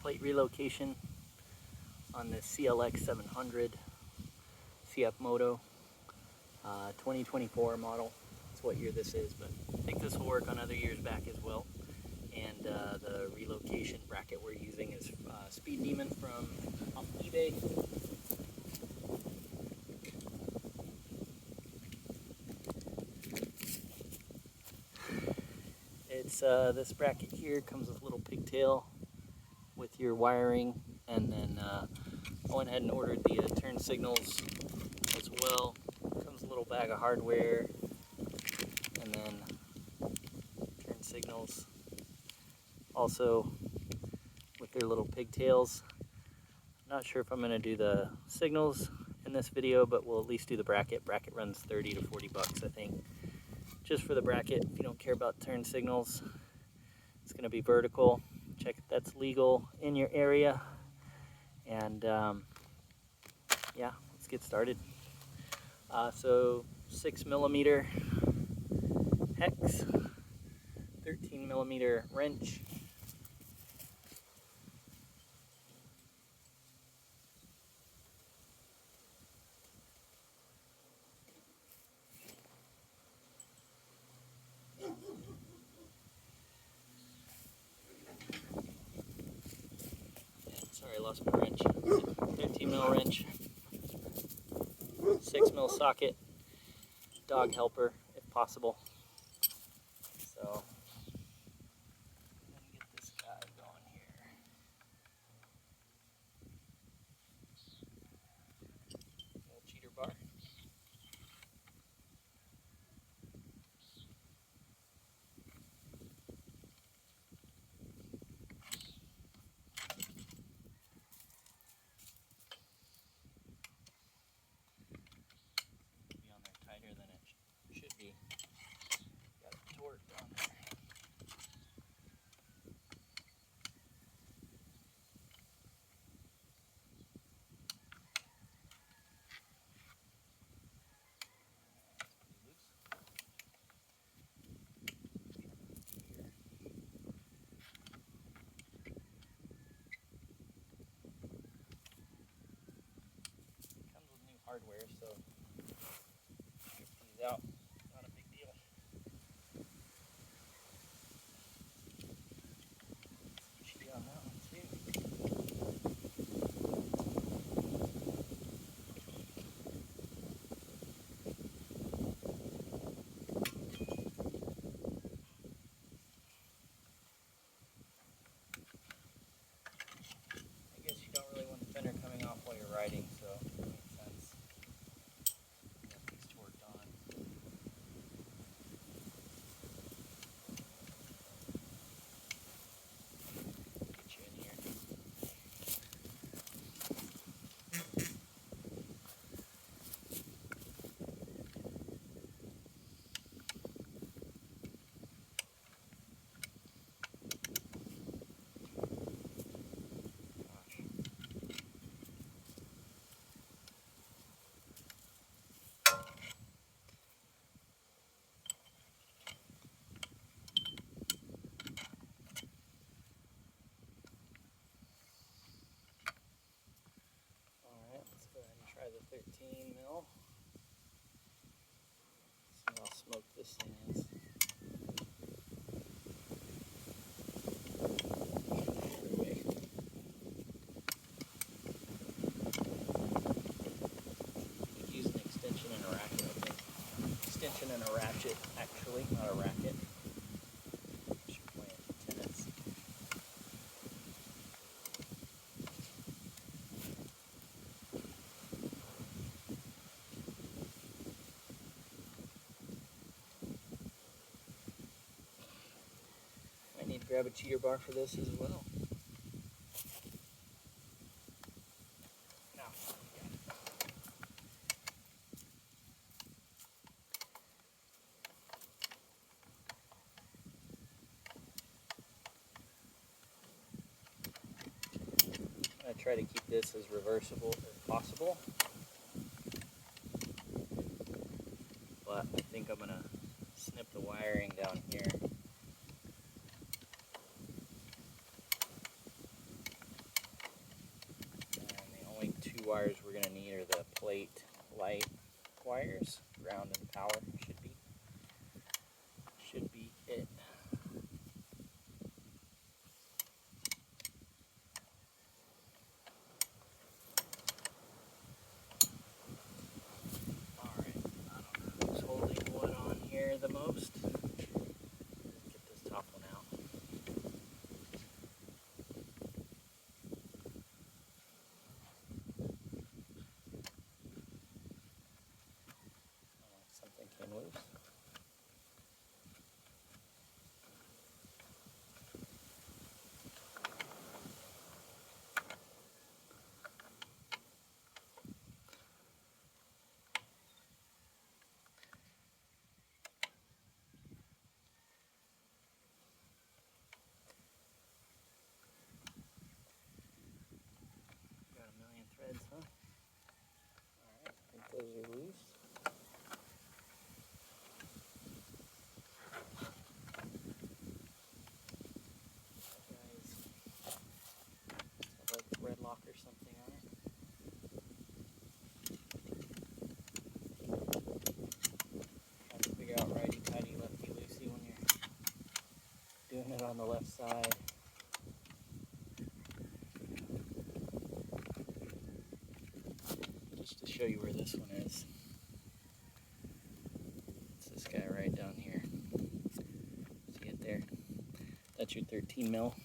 plate relocation on the CLX-700 CF Moto 2024 model. That's what year this is, but I think this will work on other years back as well. And the relocation bracket we're using is Speed Demon from off eBay. It's this bracket here comes with a little pigtail with your wiring, and then I went ahead and ordered the turn signals as well. Comes a little bag of hardware, and then turn signals also with their little pigtails. I'm not sure if I'm going to do the signals in this video, but we'll at least do the bracket. Bracket runs 30 to 40 bucks, I think, just for the bracket. If you don't care about turn signals, it's going to be vertical. Check if that's legal in your area. And yeah, let's get started. So 6mm hex, 13mm wrench, sorry, I lost my wrench. 13mm wrench, 6mm socket, dog helper if possible. So I'm gonna get this guy going here. Little cheater bar. Be on there tighter than it should be. Got it torqued on there. Comes with new hardware, so strip these out. Not a big deal. Cheat on that one too. I guess you don't really want the fender coming off while you're riding, so it makes sense. Get these torqued on. Get you in here. Alright, let's go ahead and try the 13mm. See how smoked this thing is. Use an extension and a racket, I think. Extension and a ratchet, actually, not a racket. Should play into tenants. I need to grab a cheater bar for this as well. Now, I'm going to try to keep this as reversible as possible, but I think I'm going to snip the wiring down here. on the left side. Just to show you where this one is. It's this guy right down here. See it there? That's your 13 mil.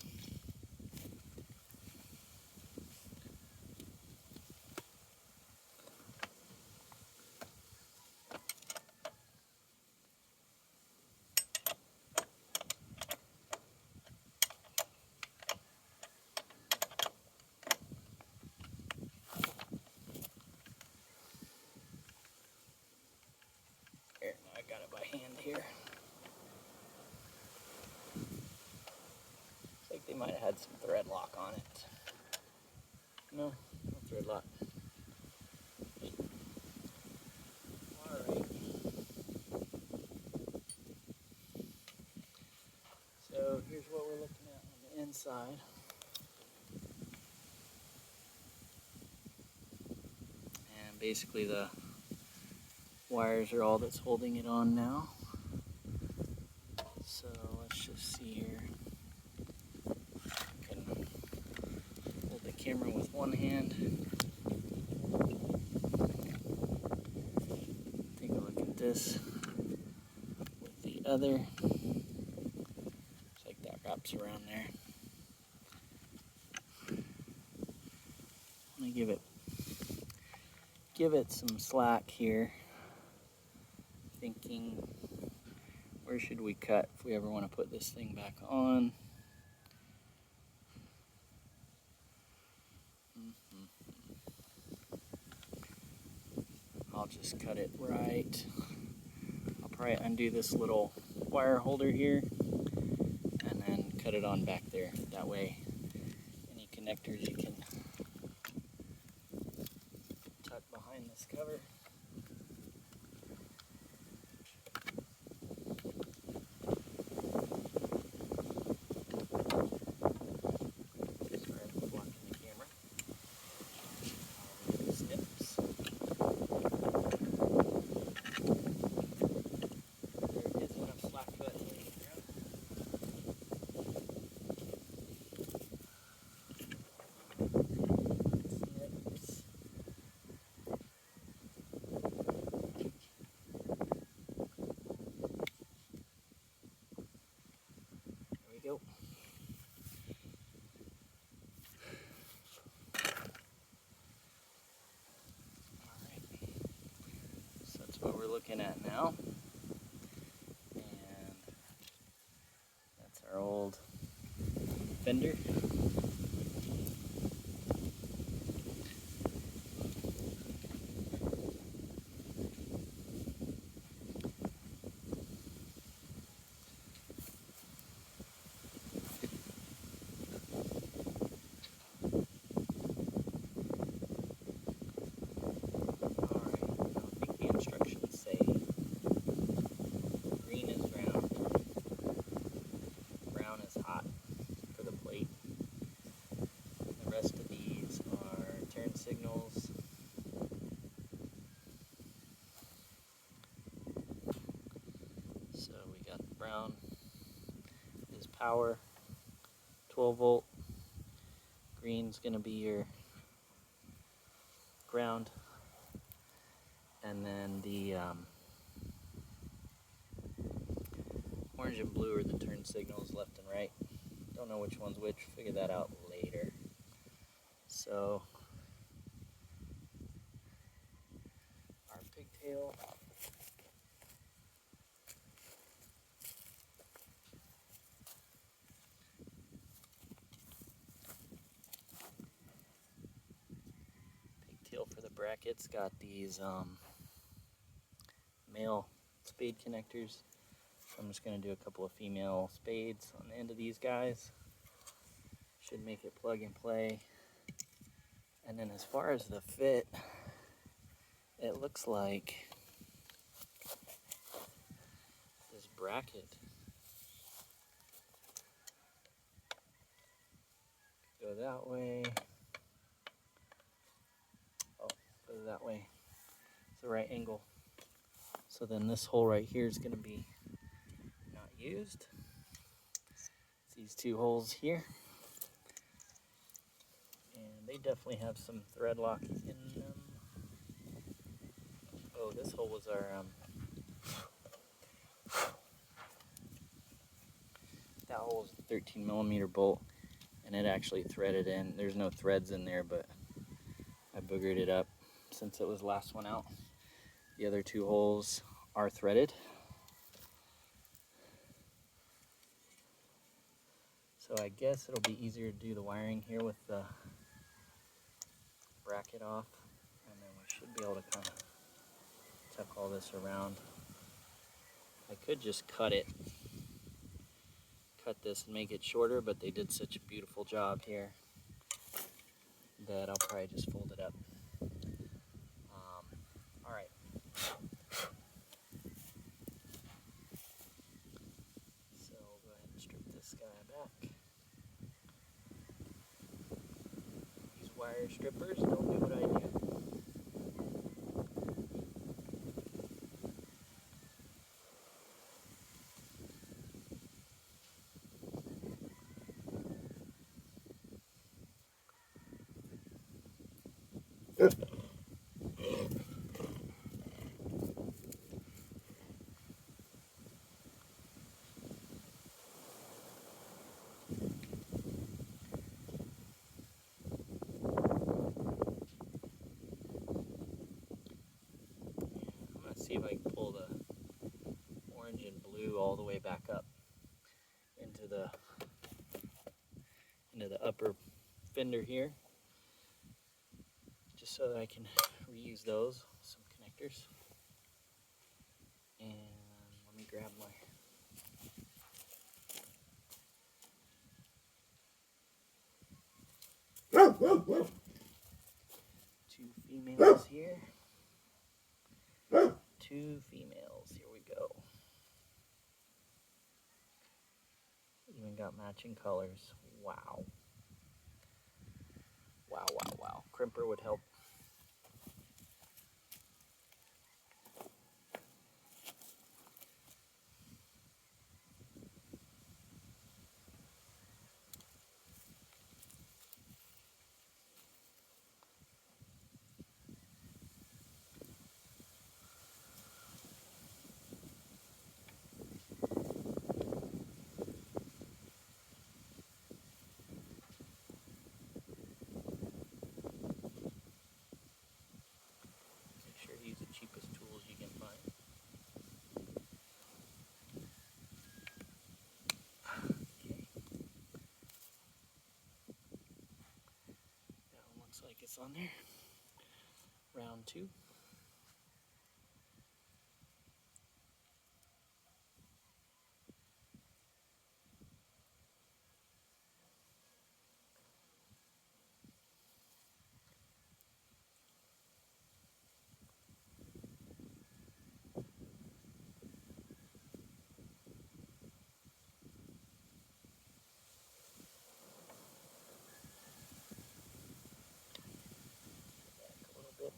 Here, now I got it by hand here. Looks like they might have had some thread lock on it. No, no thread lock. Alright. So here's what we're looking at on the inside. And basically the wires are all that's holding it on now. So let's just see here. I can hold the camera with one hand. Take a look at this with the other. Looks like that wraps around there. I'm gonna give it some slack here. Thinking, where should we cut if we ever want to put this thing back on? I'll just cut it right. I'll probably undo this little wire holder here and then cut it on back there. That way, any connectors you can tuck behind this cover. Go. Alright, so that's what we're looking at now, and that's our old Fender. Signals. So we got the brown is power, 12 volt. Green's gonna be your ground, and then the orange and blue are the turn signals left and right. Don't know which one's which. Figure that out later. So our pigtail. Pigtail for the brackets got these male spade connectors. So I'm just going to do a couple of female spades on the end of these guys. Should make it plug and play. And then as far as the fit, it looks like this bracket go that way. Oh, go that way. It's the right angle. So then this hole right here is going to be not used. It's these two holes here. And they definitely have some thread lock in them. Oh, this hole was our that hole was the 13mm bolt, and it actually threaded in. There's no threads in there, but I boogered it up since it was the last one out. The other two holes are threaded. So I guess it'll be easier to do the wiring here with the bracket off, and then we should be able to kind of tuck all this around. I could just cut this and make it shorter, but they did such a beautiful job here that I'll probably just fold it up. All right. So we'll go ahead and strip this guy back. These wire strippers don't do what I do. See if I can pull the orange and blue all the way back up into the upper fender here, just so that I can reuse those with some connectors. And let me grab my two females here. Two females, here we go. Even got matching colors. Wow. Wow, wow, wow. Crimper would help. Use the cheapest tools you can find. Okay. That one looks like it's on there. Round two.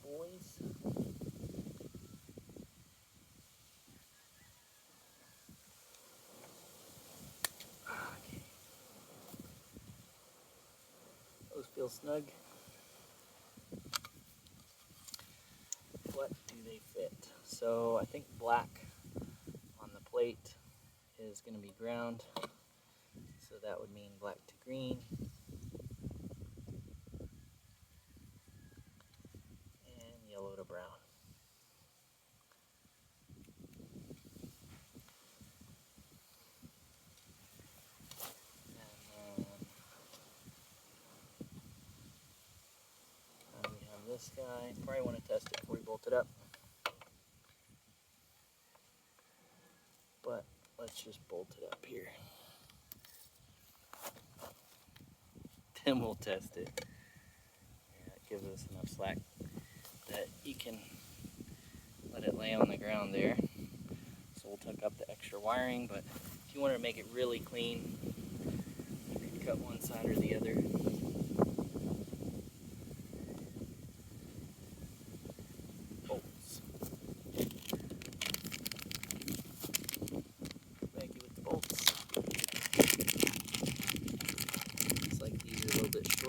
Boys. Okay. Those feel snug. What do they fit? So I think black on the plate is going to be ground. So that would mean black to green. And yellow to brown. This guy, probably want to test it before we bolt it up, but let's just bolt it up here, then we'll test it. Yeah, it gives us enough slack that you can let it lay on the ground there. So we'll tuck up the extra wiring, but if you want to make it really clean, you can cut one side or the other.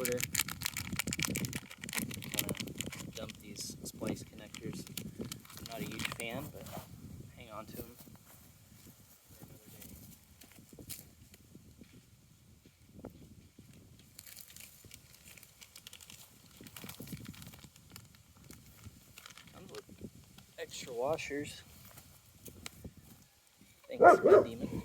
shorter. Kind of dump these splice connectors. I'm not a huge fan, but hang on to them for another day. Comes with extra washers. Thanks, Demon.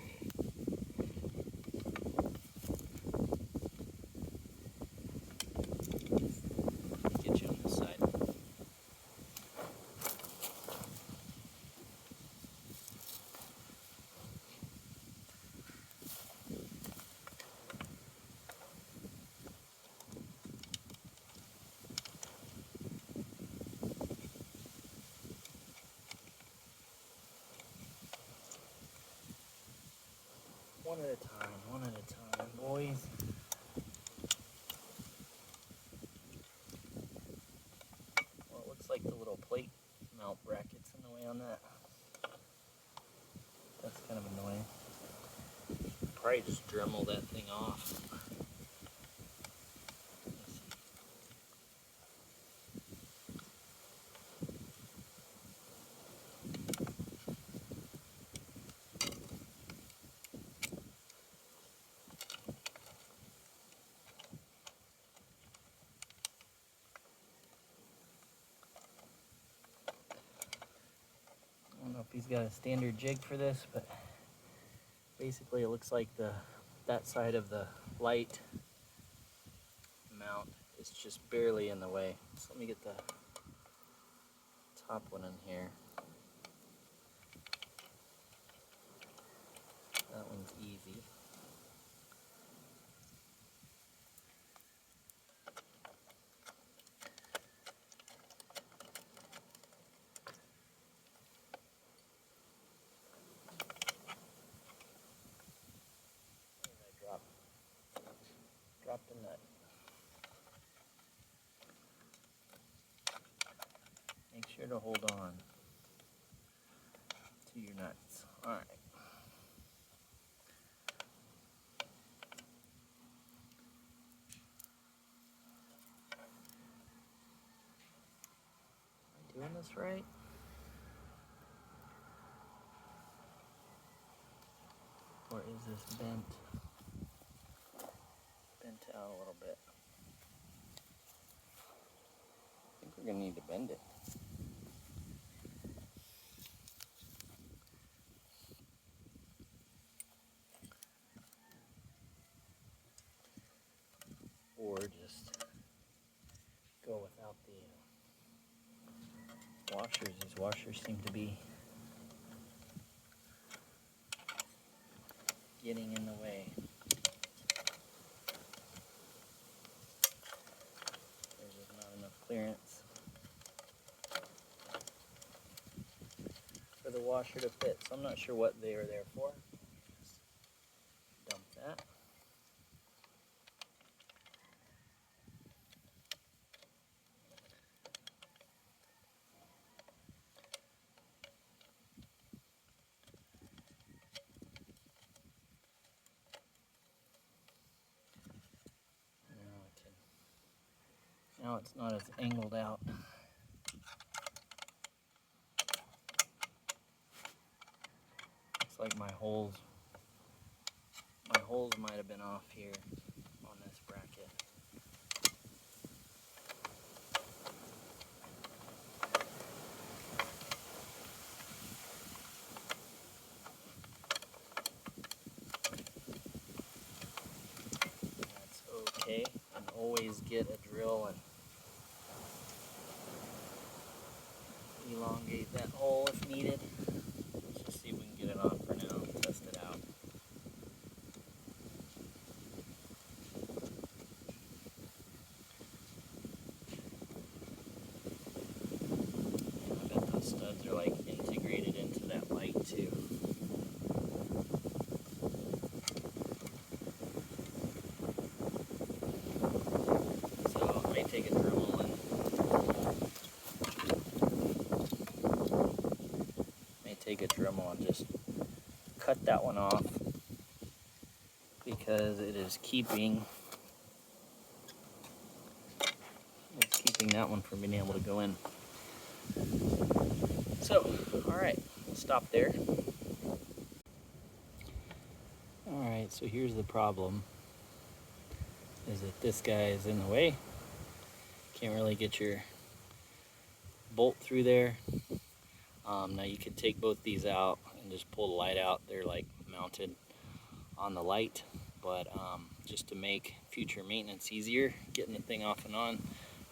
Get you on this side. One at a time, boys. Well, it looks like the little plate mount bracket's in the way on that. That's kind of annoying. Probably just Dremel that thing off. I don't know if he's got a standard jig for this, but basically it looks like that side of the light mount is just barely in the way. So let me get the top one in here. That one's easy. Drop the nut. Make sure to hold on to your nuts. All right. Am I doing this right? Or is this bent out a little bit? I think we're gonna need to bend it. Or just go without the washers. These washers seem to be getting in the way. There's just not enough clearance for the washer to fit, so I'm not sure what they are there for. Just dump that. Now it's not as angled out. Looks like my holes might have been off here on this bracket. That's okay. And always get a drill and elongate that hole if needed. Let's just see if we can get it on for now and test it out. I bet those studs are like integrated into that light too. So I may take a Dremel and just cut that one off because it is keeping preventing that one from being able to go in. So, alright, we'll stop there. Alright, so here's the problem, is that this guy is in the way. Can't really get your bolt through there. Now you could take both these out and just pull the light out. They're like mounted on the light, but just to make future maintenance easier, getting the thing off and on,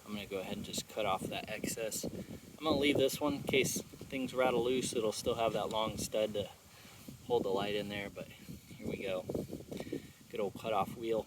I'm going to go ahead and just cut off that excess. I'm going to leave this one in case things rattle loose. It'll still have that long stud to hold the light in there, but here we go. Good old cut-off wheel.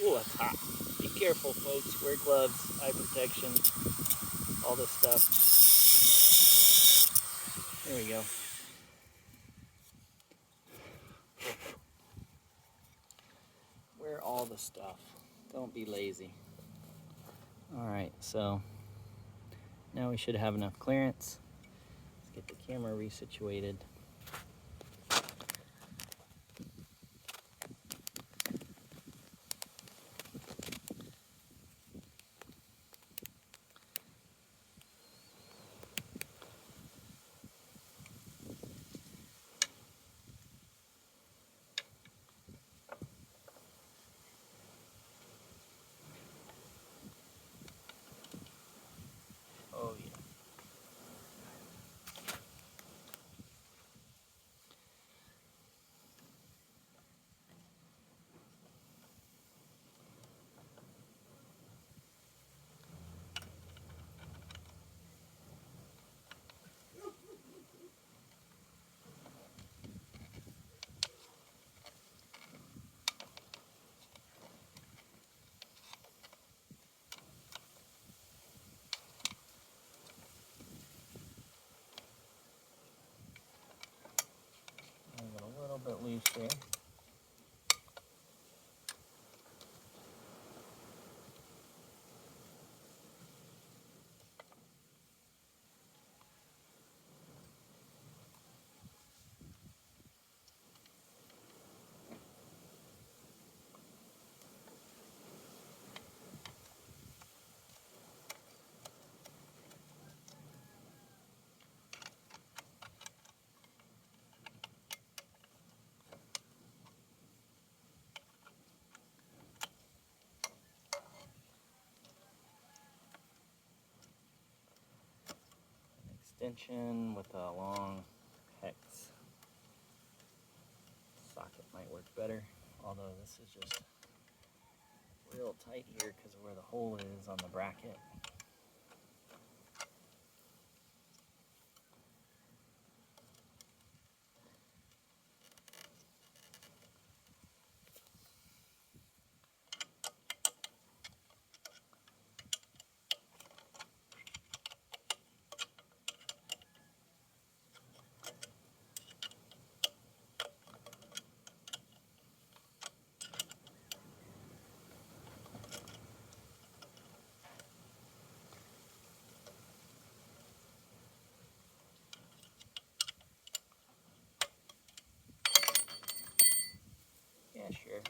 Ooh, that's hot. Be careful, folks. Wear gloves, eye protection, all this stuff. There we go. Wear all the stuff. Don't be lazy. Alright, so now we should have enough clearance. Let's get the camera resituated. Oh yeah. A little bit loose there. Extension with a long hex socket might work better, although this is just real tight here because of where the hole is on the bracket. Yeah, sure.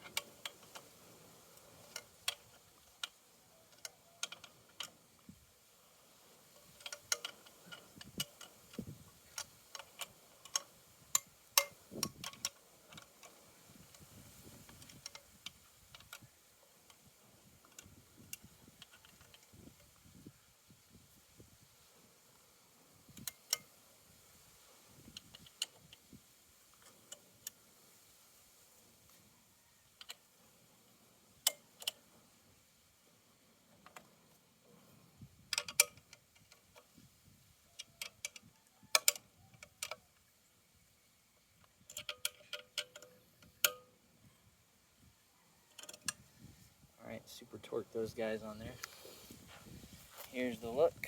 super torque those guys on there. Here's the look.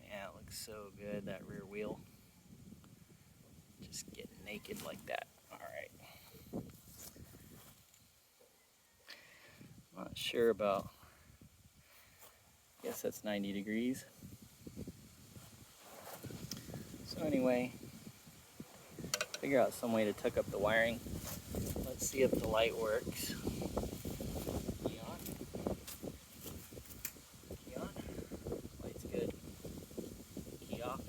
Yeah, it looks so good, that rear wheel. Just getting naked like that. Alright. Not sure about, guess that's 90 degrees. So anyway, figure out some way to tuck up the wiring. Let's see if the light works. Key on. Key on. Light's good. Key off.